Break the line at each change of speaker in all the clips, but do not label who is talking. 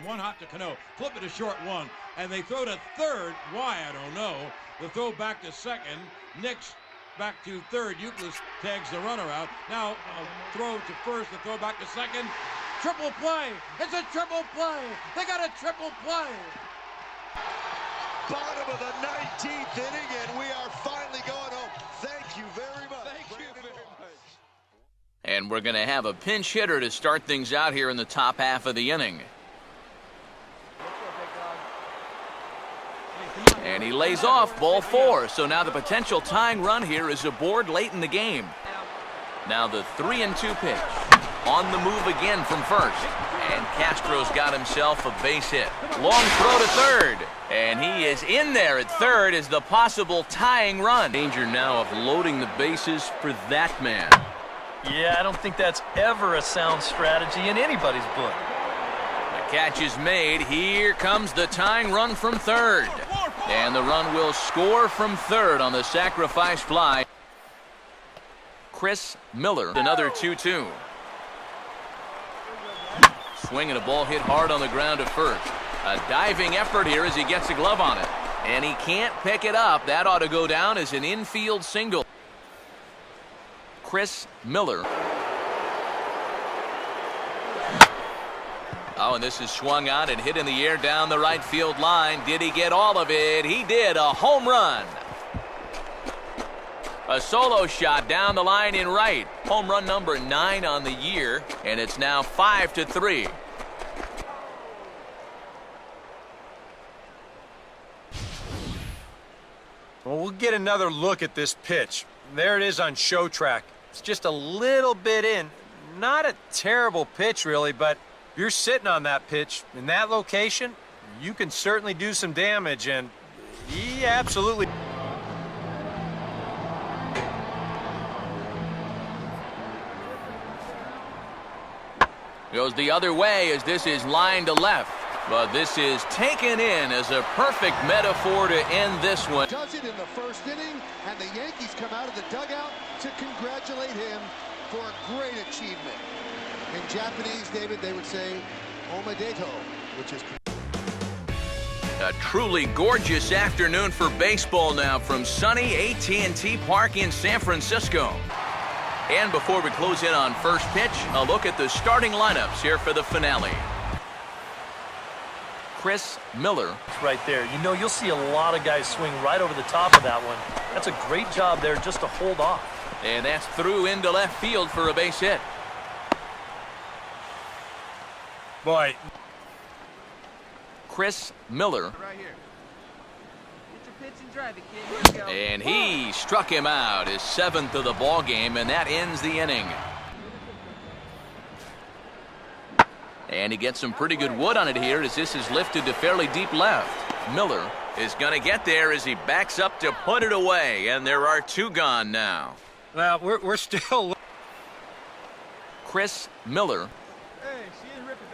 one hot to Cano. Flip it to short one. And they throw to third. Why? I don't know. The throw back to second. Nix back to third. Euclid tags the runner out. Now a throw to first. The throw back to second. Triple play. It's a triple play. They got a triple play.
Bottom of the 19th inning, and we are finally going home. Thank you very much. Thank you very much.
And we're going to have a pinch hitter to start things out here in the top half of the inning. And he lays off ball 4. So now the potential tying run here is aboard late in the game. Now the 3-2 pitch. On the move again from first. And Castro's got himself a base hit. Long throw to third. And he is in there at third as the possible tying run. Danger now of loading the bases for that man.
Yeah, I don't think that's ever a sound strategy in anybody's book.
The catch is made. Here comes the tying run from third. And the run will score from third on the sacrifice fly. Chris Miller, another 2-2. Swinging a ball hit hard on the ground to first. A diving effort here as he gets a glove on it. And he can't pick it up. That ought to go down as an infield single. Chris Miller. Oh, and this is swung on and hit in the air down the right field line. Did he get all of it? He did. A home run. A solo shot down the line in right. Home run number 9 on the year, and it's now 5-3.
Well, we'll get another look at this pitch. There it is on show track. It's just a little bit in. Not a terrible pitch, really, but if you're sitting on that pitch in that location, you can certainly do some damage, and he absolutely...
Goes the other way as this is line to left. But this is taken in as a perfect metaphor to end this one.
Does it in the first inning, and the Yankees come out of the dugout to congratulate him for a great achievement. In Japanese, David, they would say omedeto, which is...
A truly gorgeous afternoon for baseball now from sunny AT&T Park in San Francisco. And before we close in on first pitch, a look at the starting lineups here for the finale. Chris Miller.
It's right there. You know, you'll see a lot of guys swing right over the top of that one. That's a great job there just to hold off.
And that's through into left field for a base hit.
Boy.
Chris Miller.
Right here. Get your pitch and drive it, kid. Here we go.
And he struck him out, his 7th of the ball game, and that ends the inning. And he gets some pretty good wood on it here as this is lifted to fairly deep left. Miller is going to get there as he backs up to put it away, and there are 2 gone now.
Well, we're still...
Chris Miller.
Hey, she didn't rip it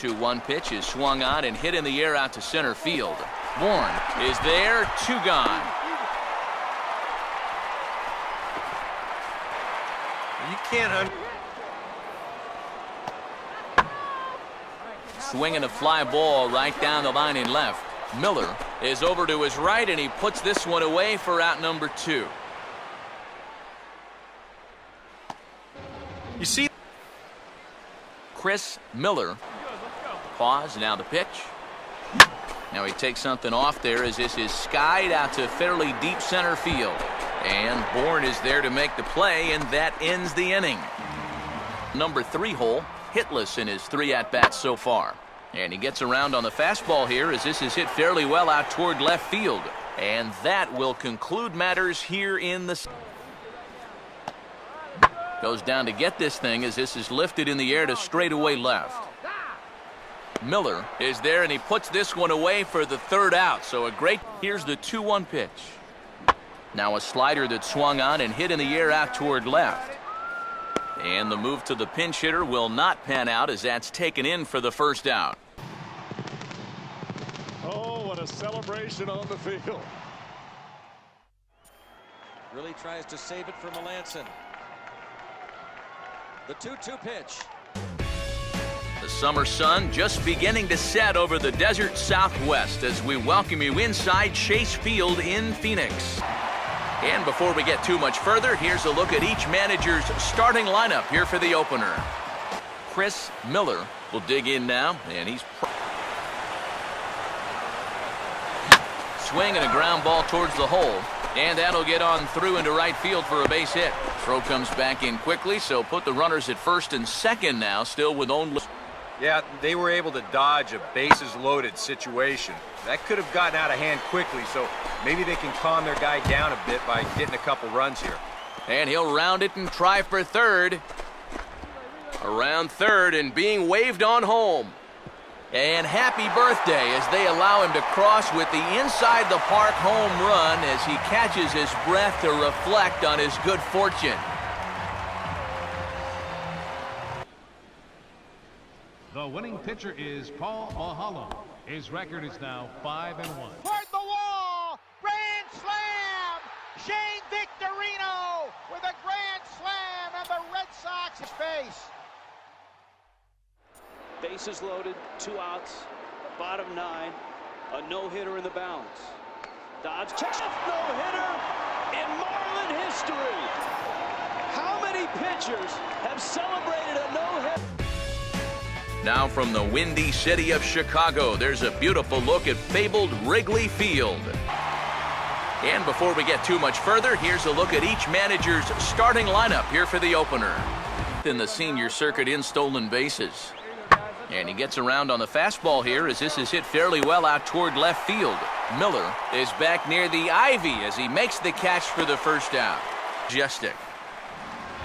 there.
2-1 pitch is swung on and hit in the air out to center field. Bourne is there, 2 gone.
You can't...
Swinging a fly ball right down the line in left. Miller is over to his right, and he puts this one away for out number 2.
You see?
Chris Miller. Pause, now the pitch. Now he takes something off there as this is skied out to fairly deep center field. And Bourne is there to make the play, and that ends the inning. Number 3 hole, hitless in his 3 at-bats so far. And he gets around on the fastball here as this is hit fairly well out toward left field. And that will conclude matters here in the... Goes down to get this thing as this is lifted in the air to straightaway left. Miller is there, and he puts this one away for the 3rd out. So a great... Here's the 2-1 pitch. Now a slider that swung on and hit in the air out toward left. And the move to the pinch hitter will not pan out as that's taken in for the 1st out.
Oh, what a celebration on the field.
Really tries to save it for Melanson. The 2-2 pitch.
The The summer sun just beginning to set over the desert Southwest as we welcome you inside Chase Field in Phoenix. And before we get too much further, here's a look at each manager's starting lineup here for the opener. Chris Miller will dig in now, and he's swing and a ground ball towards the hole, and that'll get on through into right field for a base hit. Throw comes back in quickly, so put the runners at first and second now, still with only...
Yeah, they were able to dodge a bases-loaded situation. That could have gotten out of hand quickly, so maybe they can calm their guy down a bit by getting a couple runs here.
And he'll round it and try for third. Around third and being waved on home. And happy birthday as they allow him to cross with the inside the park home run as he catches his breath to reflect on his good fortune.
The winning pitcher is Paul Mahalo. His record is now 5-1.
Toward the wall, grand slam! Shane Victorino with a grand slam, and the Red Sox face.
Bases loaded, 2 outs, bottom 9, a no-hitter in the balance. Dodge checks off no-hitter in Marlin history. How many pitchers have celebrated a no-hitter?
Now from the windy city of Chicago, there's a beautiful look at fabled Wrigley Field. And before we get too much further, here's a look at each manager's starting lineup here for the opener. In the senior circuit in stolen bases. And he gets around on the fastball here as this is hit fairly well out toward left field. Miller is back near the ivy as he makes the catch for the first out. Majestic.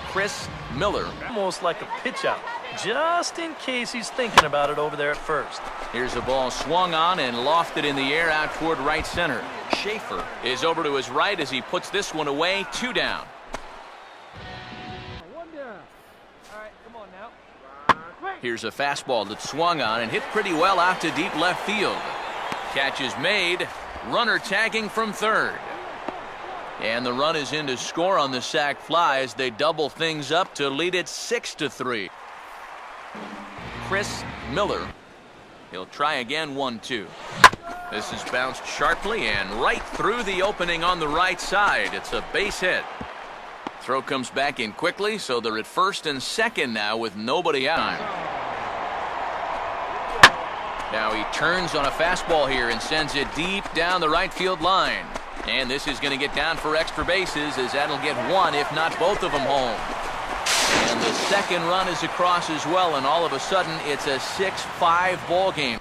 Chris Miller.
Almost like a pitch out, just in case he's thinking about it over there at first.
Here's a ball swung on and lofted in the air out toward right center. Schaefer is over to his right as he puts this one away. 2 down. Here's a fastball that swung on and hit pretty well out to deep left field. Catch is made. Runner tagging from third. And the run is in to score on the sac fly as they double things up to lead it 6-3. Chris Miller. He'll try again, 1-2. This is bounced sharply and right through the opening on the right side. It's a base hit. Throw comes back in quickly, so they're at first and second now with nobody out. Now he turns on a fastball here and sends it deep down the right field line. And this is going to get down for extra bases as that'll get one, if not both of them, home. And the second run is across as well, and all of a sudden it's a 6-5 ball game.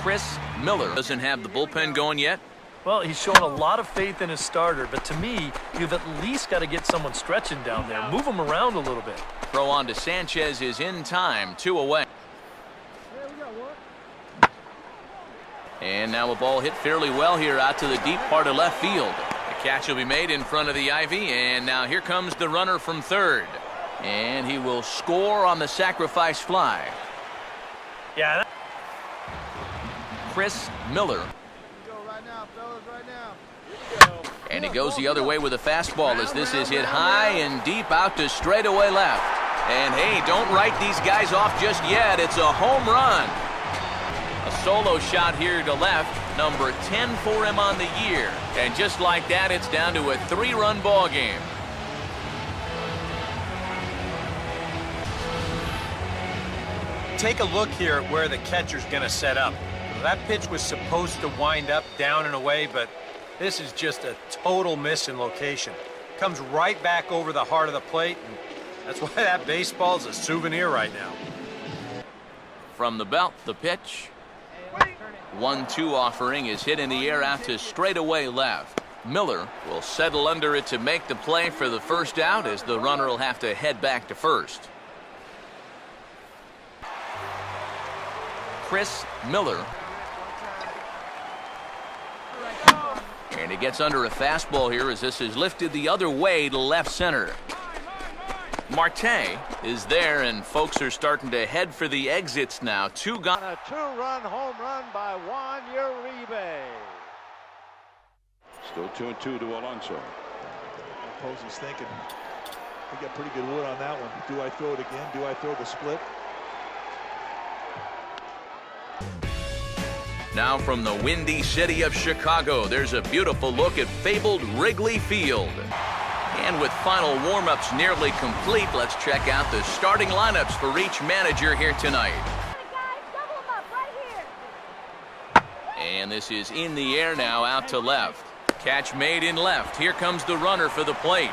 Chris Miller doesn't have the bullpen going yet.
Well, he's shown a lot of faith in his starter, but to me, you've at least got to get someone stretching down there. Move him around a little bit.
Throw on to Sanchez is in time, 2 away. And now a ball hit fairly well here out to the deep part of left field. The catch will be made in front of the ivy, and now here comes the runner from third. And he will score on the sacrifice fly.
Yeah.
Chris Miller. And he goes the other way with a fastball as this is hit high and deep out to straightaway left. And hey, don't write these guys off just yet. It's a home run. A solo shot here to left, number 10 for him on the year. And just like that, it's down to a 3-run ball game.
Take a look here at where the catcher's going to set up. That pitch was supposed to wind up down and away, but this is just a total miss in location. Comes right back over the heart of the plate, and that's why that baseball is a souvenir right now.
From the belt, the pitch. 1-2 offering is hit in the air out to straightaway left. Miller will settle under it to make the play for the first out as the runner will have to head back to first. Chris Miller. And he gets under a fastball here as this is lifted the other way to left center. Marte is there, and folks are starting to head for the exits now. 2 gone.
A 2-run home run by Juan Uribe.
Still 2-2 to Alonso.
Posey's thinking, we got pretty good wood on that one. Do I throw it again? Do I throw the split?
Now from the windy city of Chicago, there's a beautiful look at fabled Wrigley Field. And with final warm-ups nearly complete, let's check out the starting lineups for each manager here tonight. And this is in the air now, out to left. Catch made in left. Here comes the runner for the plate.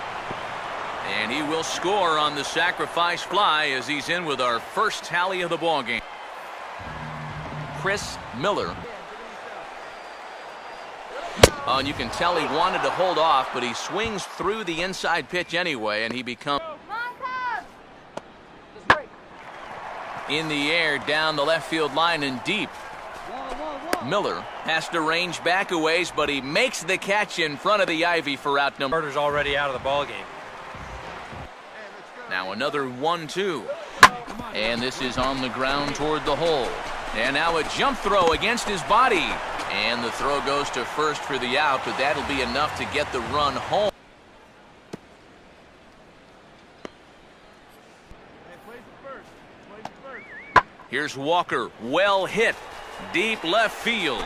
And he will score on the sacrifice fly as he's in with our first tally of the ballgame. Chris Miller. Oh, and you can tell he wanted to hold off, but he swings through the inside pitch anyway, and he becomes in the air down the left field line and deep. Miller has to range back a ways, but he makes the catch in front of the ivy for out number.
Carter's already out of the ball game.
Now another 1-2. And this is on the ground toward the hole. And now a jump throw against his body. And the throw goes to first for the out, but that'll be enough to get the run home. Here's Walker, well hit, deep left field.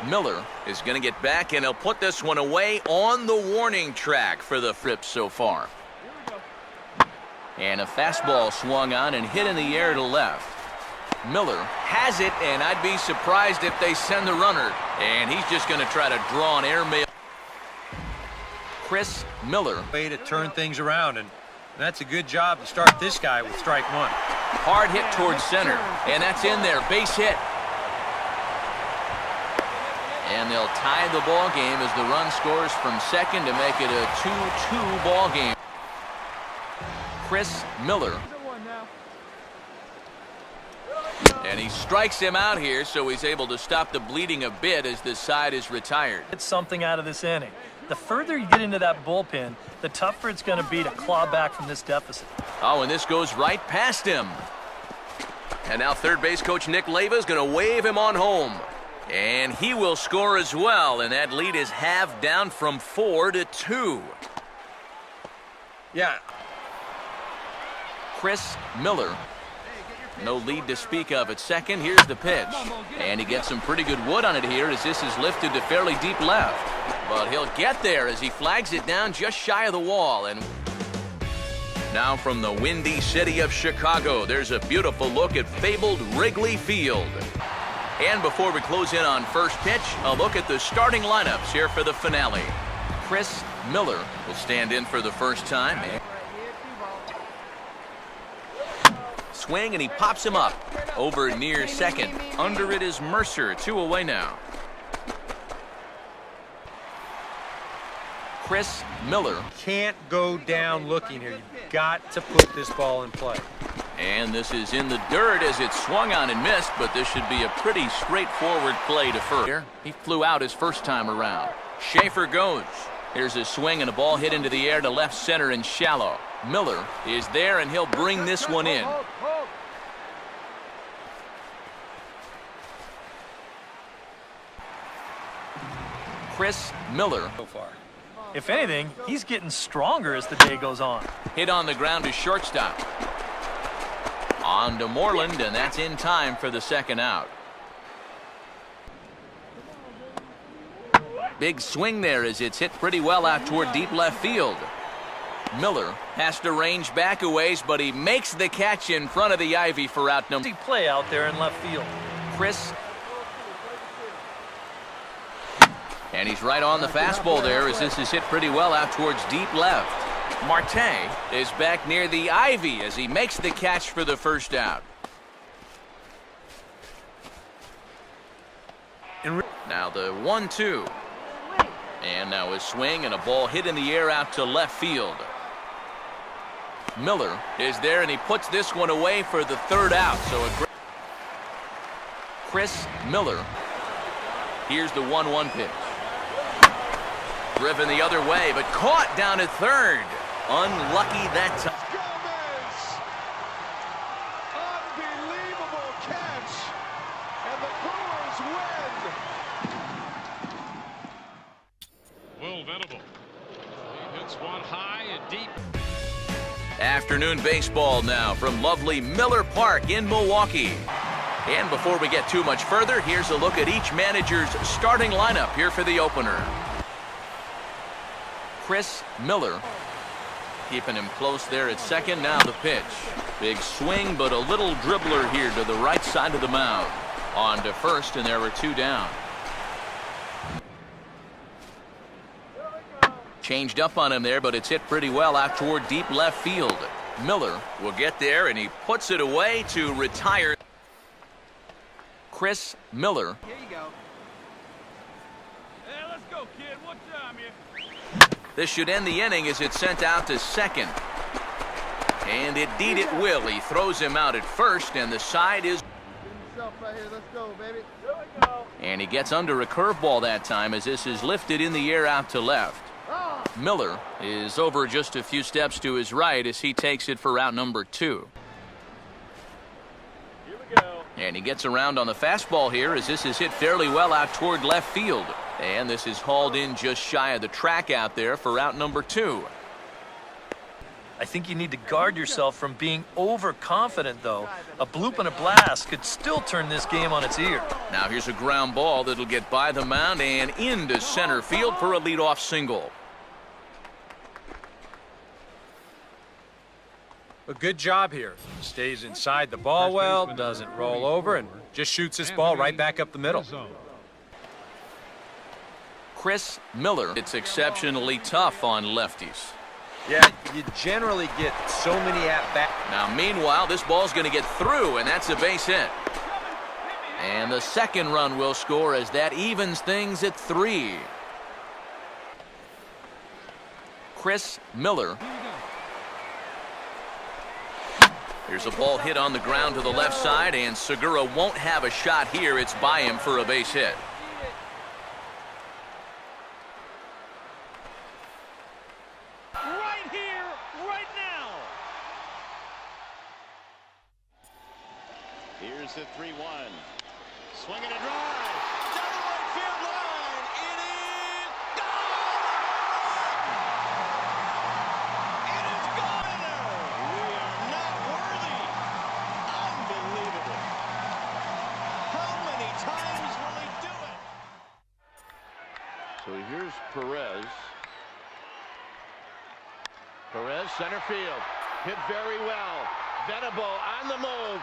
Miller is going to get back, and he'll put this one away on the warning track for the Frips so far. And a fastball swung on and hit in the air to left. Miller has it, and I'd be surprised if they send the runner. And he's just going to try to draw an airmail. Chris Miller.
Way to turn things around, and that's a good job to start this guy with strike one.
Hard hit towards center, and that's in there. Base hit. And they'll tie the ball game as the run scores from second to make it a 2-2 ball game. Chris Miller. And he strikes him out here, so he's able to stop the bleeding a bit as this side is retired.
Get something out of this inning. The further you get into that bullpen, the tougher it's going to be to claw back from this deficit.
Oh, and this goes right past him. And now third base coach Nick Leyva is going to wave him on home. And he will score as well, and that lead is halved down from 4-2.
Yeah.
Chris Miller. No lead to speak of at second. Here's the pitch. And he gets some pretty good wood on it here as this is lifted to fairly deep left. But he'll get there as he flags it down just shy of the wall. And now from the windy city of Chicago, there's a beautiful look at fabled Wrigley Field. And before we close in on first pitch, a look at the starting lineups here for the finale. Chris Miller will stand in for the first time. Swing, and he pops him up over near second. Under it is Mercer. 2 away now. Chris Miller.
Can't go down looking here. You've got to put this ball in play.
And this is in the dirt as it swung on and missed, but this should be a pretty straightforward play to first. He flew out his first time around. Schaefer goes. Here's a swing and a ball hit into the air to left center and shallow. Miller is there, and he'll bring this one in. Chris Miller.
So far.
If anything, he's getting stronger as the day goes on.
Hit on the ground to shortstop. On to Moreland, and that's in time for the second out. Big swing there as it's hit pretty well out toward deep left field. Miller has to range back a ways, but he makes the catch in front of the ivy for out number.
Play out there in left field.
Chris. And he's right on the fastball there as this is hit pretty well out towards deep left. Marte is back near the ivy as he makes the catch for the first out. Now the 1-2. And now a swing and a ball hit in the air out to left field. Miller is there, and he puts this one away for the third out. So a great Chris Miller. Here's the 1-1 pitch. Driven the other way, but caught down at third. Unlucky that time.
Unbelievable catch, and the Brewers win.
Will Venable. He hits one high and deep.
Afternoon baseball now from lovely Miller Park in Milwaukee. And before we get too much further, here's a look at each manager's starting lineup here for the opener. Chris Miller, keeping him close there at second. Now the pitch. Big swing, but a little dribbler here to the right side of the mound. On to first, and there were 2 down. Changed up on him there, but it's hit pretty well out toward deep left field. Miller will get there, and he puts it away to retire. Chris Miller.
Here you go.
Hey, let's go, kid. What time here?
This should end the inning as it's sent out to second. And indeed it will. He throws him out at first, and the side is...
Right here. Let's go, baby.
Here we go.
And he gets under a curveball that time as this is lifted in the air out to left. Miller is over just a few steps to his right as he takes it for out number 2.
Here we go.
And he gets around on the fastball here as this is hit fairly well out toward left field. And this is hauled in just shy of the track out there for out number 2.
I think you need to guard yourself from being overconfident, though. A bloop and a blast could still turn this game on its ear.
Now here's a ground ball that'll get by the mound and into center field for a leadoff single.
A good job here. Stays inside the ball well, doesn't roll over, and just shoots this ball right back up the middle.
Chris Miller. It's exceptionally tough on lefties.
Yeah, you generally get so many at-bats.
Now, meanwhile, this ball's going to get through, and that's a base hit. And the second run will score as that evens things at 3. Chris Miller. Here's a ball hit on the ground to the left side, and Segura won't have a shot here. It's by him for a base hit.
Right here, right now.
Here's the 3-1. Swinging a drive. Down the right field line. It is gone! It is gone! We are not worthy. Unbelievable. How many times will he do it? So here's Perez. Perez, center field. Hit very well. Venable on the move.